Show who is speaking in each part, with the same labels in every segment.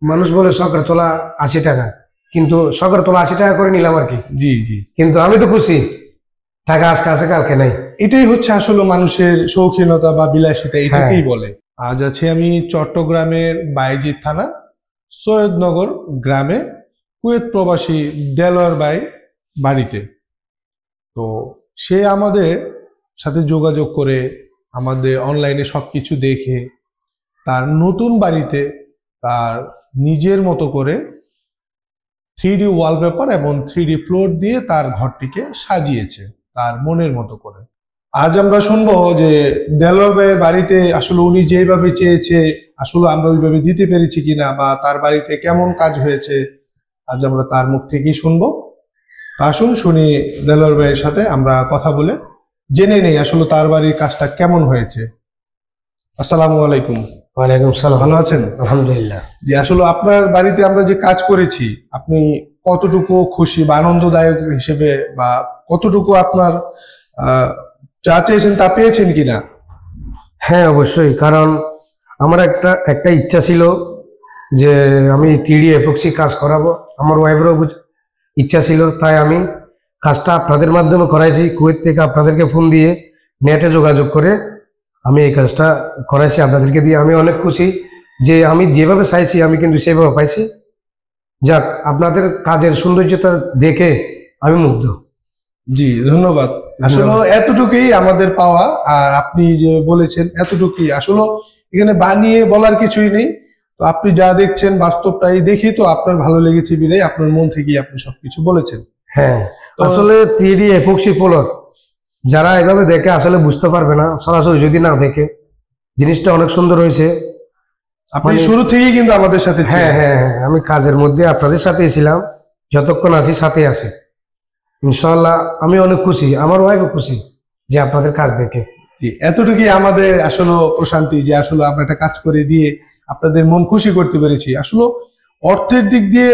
Speaker 1: মানুষ বলে শখের তোলা ৮০ টাকা, কিন্তু শখের তোলা ৮০ টাকা করে নিলাম আর কি।
Speaker 2: জি জি,
Speaker 1: কিন্তু আমি তো খুশি, টাকা আজকে আছে কালকে নাই।
Speaker 2: এটাই হচ্ছে আসলে মানুষের শৌখিনতা বা বিলাসিতা, এটাকেই বলে। আজ আছি আমি চট্টগ্রামের বাইজিৎ থানা সৈয়দনগর গ্রামে কুয়েত প্রবাসী দেলোয়ার ভাই বাড়িতে। তো সে আমাদের সাথে যোগাযোগ করে আমাদের অনলাইনে সবকিছু দেখে তার নতুন বাড়িতে তার নিজের মতো করে 3D ওয়ালপেপার এবং 3D ফ্লোর দিয়ে তার ঘরটিকে সাজিয়েছে তার মনের মতো করে। আজ আমরা শুনবো যে দেলোয়ার ভাইয়ের বাড়িতে আসলে উনি যেভাবে চেয়েছে আসলে আমরা ওইভাবে দিতে পেরেছি কিনা, বা তার বাড়িতে কেমন কাজ হয়েছে, আজ আমরা তার মুখ থেকেই শুনবো। আসুন শুনি দেলোয়ার ভাইয়ের সাথে আমরা কথা বলে জেনে নেই আসলে তার বাড়ির কাজটা কেমন হয়েছে। আসসালামু আলাইকুম।
Speaker 1: ওয়ালাইকুম সালাম।
Speaker 2: ভালো আছেন?
Speaker 1: আলহামদুলিল্লাহ।
Speaker 2: জি, আসলে আপনার বাড়িতে আমরা যে কাজ করেছি আপনি কতটুকু খুশি বা আনন্দদায়ক হিসেবে, বা কতটুকু আপনার যা চেয়েছেন তা পেয়েছেন কিনা?
Speaker 1: হ্যাঁ অবশ্যই, কারণ আমার একটা ইচ্ছা ছিল যে আমি 3D এপক্সি কাজ করাবো। আমার ওয়াইফেরও ইচ্ছা ছিল, তাই আমি কাজটা আপনাদের মাধ্যমে করাইছি। কুয়েত থেকে আপনাদেরকে ফোন দিয়ে নেটে যোগাযোগ করে আমি এই কাজটা করাইছি আপনাদেরকে দিয়ে। আমি অনেক খুশি যে আমি যেভাবে চাইছি আমি কিন্তু সেভাবে পাইছি। যাক, আপনাদের কাজের সৌন্দর্যতা দেখে আমি মুগ্ধ।
Speaker 2: জি ধন্যবাদ। আসলে এতটুকুই আমাদের পাওয়া, আর আপনি যে বলেছেন এতটুকুই। আসলে এখানে বানিয়ে বলার কিছুই নেই। তো আপনি যা দেখছেন বাস্তবটাই দেখি, তো আপনার ভালো লেগেছে বিদায় আপনার মন থেকেই আপনি সবকিছু বলেছেন।
Speaker 1: হ্যাঁ, আসলে 3D এপক্সি ফ্লোর যারা এভাবে দেখে আসলে বুঝতে পারবে না, সরাসরি যদি না দেখে। জিনিসটা অনেক সুন্দর হয়েছে।
Speaker 2: আপনি শুরু থেকেই কিন্তু আমাদের সাথে।
Speaker 1: হ্যাঁ হ্যাঁ হ্যাঁ, আমি কাজের মধ্যে আপনাদের সাথেই ছিলাম, যতক্ষণ আছি সাথে আছি। ইনশাআল্লাহ আমি অনেক খুশি, আমার ওয়াইফও খুশি যে আপনাদের কাজ দেখে।
Speaker 2: এতটুকুই আমাদের আসলে প্রশান্তি যে আসলে আমরা একটা কাজ করে দিয়ে আপনাদের মন খুশি করতে পেরেছি। আসলে অর্থের দিক দিয়ে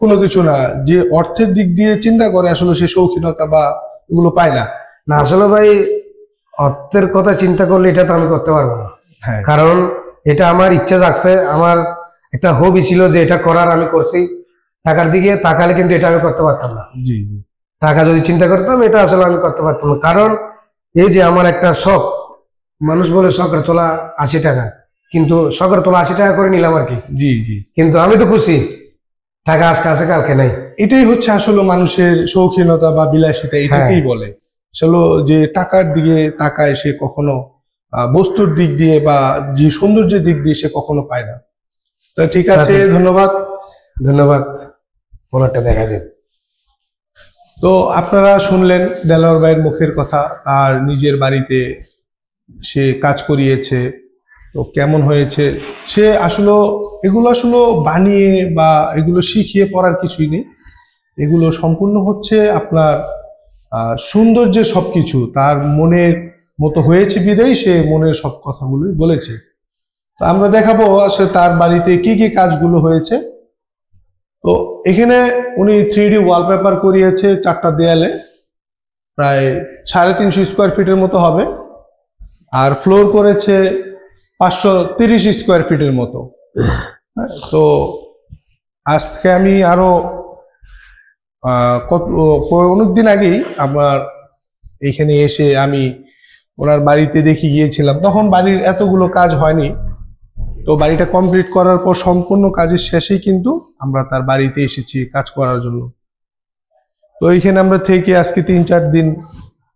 Speaker 2: কোনো কিছু না, যে অর্থের দিক দিয়ে চিন্তা করে আসলে সে শৌখিনতা বা এগুলো পায় না।
Speaker 1: না আসলে ভাই, অর্থের কথা চিন্তা করলে এটা তো আমি করতে পারবো না। কারণ এটা আমার ইচ্ছা জাগছে, আমার একটা হবি ছিল যে এটা করার, আমি করছি। টাকার দিকে তাকালে কিন্তু এটা আমি করতে পারতাম না।
Speaker 2: জি জি,
Speaker 1: টাকা যদি চিন্তা করতাম এটা আসলে আমি করতে পারতাম না। কারণ এই যে আমার একটা শখ, মানুষ বলে শখের তোলা ৮০ টাকা, কিন্তু শখের তোলা ৮০ টাকা করে নিলাম আর কি।
Speaker 2: জি জি,
Speaker 1: কিন্তু আমি তো খুশি, টাকা আজকে আছে কালকে নাই।
Speaker 2: এটাই হচ্ছে আসলে মানুষের শৌখিনতা বা বিলাসিতা, এটাকেই বলে। আসলে যে টাকার দিকে তাকায় সে কখনো বস্তুর দিক দিয়ে বা যে সৌন্দর্যের দিক দিয়ে সে কখনো পায় না। তো ঠিক আছে, ধন্যবাদ।
Speaker 1: ধন্যবাদ, ওনারটা দেখা দেন।
Speaker 2: তো আপনারা শুনলেন দেলোয়ার ভাইয়ের মুখের কথা, আর নিজের বাড়িতে সে কাজ করিয়েছে, তো কেমন হয়েছে। সে আসলে এগুলো আসলে বানিয়ে বা এগুলো শিখিয়ে পড়ার কিছুই নেই, এগুলো সম্পূর্ণ হচ্ছে আপনার সৌন্দর্যের সবকিছু তার মনের মতো হয়েছে বিদায় সে মনের সব কথাগুলোই বলেছে। তো আমরা দেখাবো আসলে তার বাড়িতে কি কি কাজগুলো হয়েছে। তো এখানে উনি 3D ওয়ালপেপার করিয়েছে 4টা দেয়ালে, প্রায় 350 স্কোয়ার ফিটের মতো হবে। আর ফ্লোর করেছে 530 স্কোয়ার ফিটের মতো। তো আজকে আমি আরো অনেকদিন আগেই আমার এইখানে এসে আমি ওনার বাড়িতে দেখে গিয়েছিলাম, তখন বাড়ির এতগুলো কাজ হয়নি। তো বাড়িটা কমপ্লিট করার পর সম্পূর্ণ কাজের শেষেই কিন্তু আমরা তার বাড়িতে এসেছি কাজ করার জন্য। তো এইখানে আমরা থেকে আজকে 3-4 দিন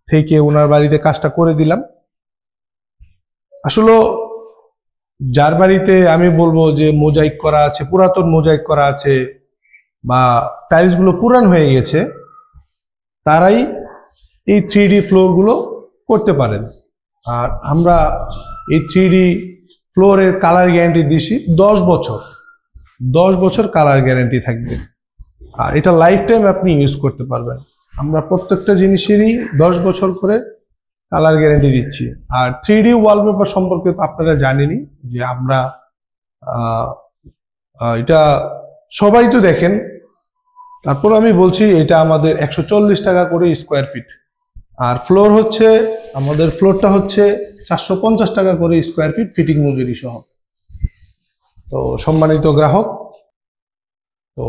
Speaker 2: থেকে ওনার বাড়িতে কাজটা করে দিলাম। আসলে যার বাড়িতে আমি বলবো যে মোজাইক করা আছে, পুরাতন মোজাইক করা আছে, বা টাইলস গুলো পুরান হয়ে গেছে, তারাই এই 3D ফ্লোর গুলো করতে পারেন। আর আমরা এই 3D ফ্লোরের কালার গ্যারান্টি দিছি 10 বছর। 10 বছর কালার গ্যারান্টি থাকবে, আর এটা লাইফ টাইম আপনি ইউজ করতে পারবেন। আমরা প্রত্যেকটা জিনিসেরই 10 বছর করে কালার গ্যারান্টি দিচ্ছি। আর 3D ওয়ালপেপার সম্পর্কে তো আপনারা জানেনই যে আমরা এটা সবাই তো দেখেন। তারপর আমি বলছি এটা আমাদের 140 টাকা করে স্কোয়ার ফিট। আর ফ্লোর হচ্ছে আমাদের ফ্লোরটা হচ্ছে 450 টাকা করে স্কোয়ার ফিট ফিটিং মজুরি সহ। তো সম্মানিত গ্রাহক, তো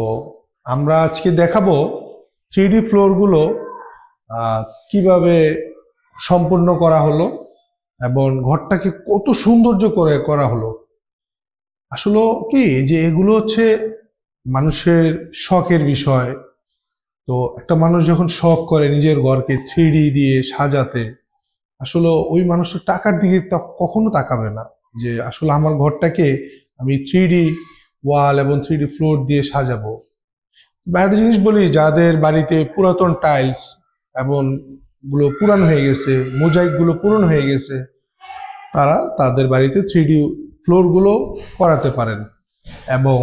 Speaker 2: আমরা আজকে দেখাবো 3D ফ্লোরগুলো কিভাবে সম্পূর্ণ করা হলো এবং ঘরটাকে কত সৌন্দর্য করে করা হলো। আসলে কি যে এগুলো হচ্ছে মানুষের শখের বিষয়। তো একটা মানুষ যখন শখ করে নিজের ঘরকে 3D দিয়ে সাজাতে, আসলে ওই মানুষের টাকার দিকে কখনো তাকাবে না যে আসলে আমার ঘরটাকে আমি 3D ওয়াল এবং 3D ফ্লোর দিয়ে সাজাবো। একটা জিনিস বলি, যাদের বাড়িতে পুরাতন টাইলস এবং গুলো পুরানো হয়ে গেছে, মোজাইক গুলো পুরনো হয়ে গেছে, তারা তাদের বাড়িতে 3D ফ্লোর গুলো করাতে পারেন। এবং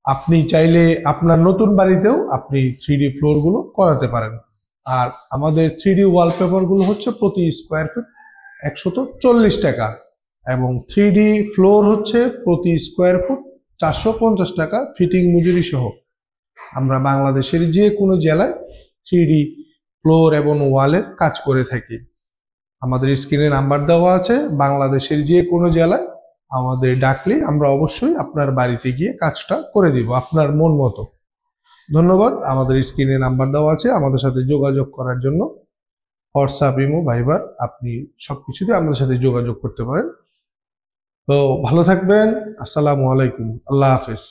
Speaker 2: আপনি চাইলে আপনার নতুন বাড়িতেও আপনি 3D ফ্লোর গুলো করাতে পারেন। আর আমাদের 3D ওয়ালপেপার গুলো হচ্ছে প্রতি স্কোয়ার ফিট 140 টাকা এবং 3D ফ্লোর হচ্ছে প্রতি স্কোয়ার ফুট 450 টাকা ফিটিং মজুরি সহ। আমরা বাংলাদেশের যে কোনো জেলায় 3D ফ্লোর এবং ওয়ালের কাজ করে থাকি। আমাদের স্ক্রিনে নাম্বার দেওয়া আছে, বাংলাদেশের যে কোনো জেলায় আমাদের ডাকলে আমরা অবশ্যই আপনার বাড়িতে গিয়ে কাজটা করে দিব আপনার মন মতো। ধন্যবাদ। আমাদের স্ক্রিনে নাম্বার দেওয়া আছে, আমাদের সাথে যোগাযোগ করার জন্য হোয়াটসঅ্যাপ, ইমো, ভাইবার আপনি সবকিছুতে আমাদের সাথে যোগাযোগ করতে পারেন। তো ভালো থাকবেন। আসসালামু আলাইকুম। আল্লাহ হাফেজ।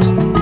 Speaker 1: ধন্যবাদ।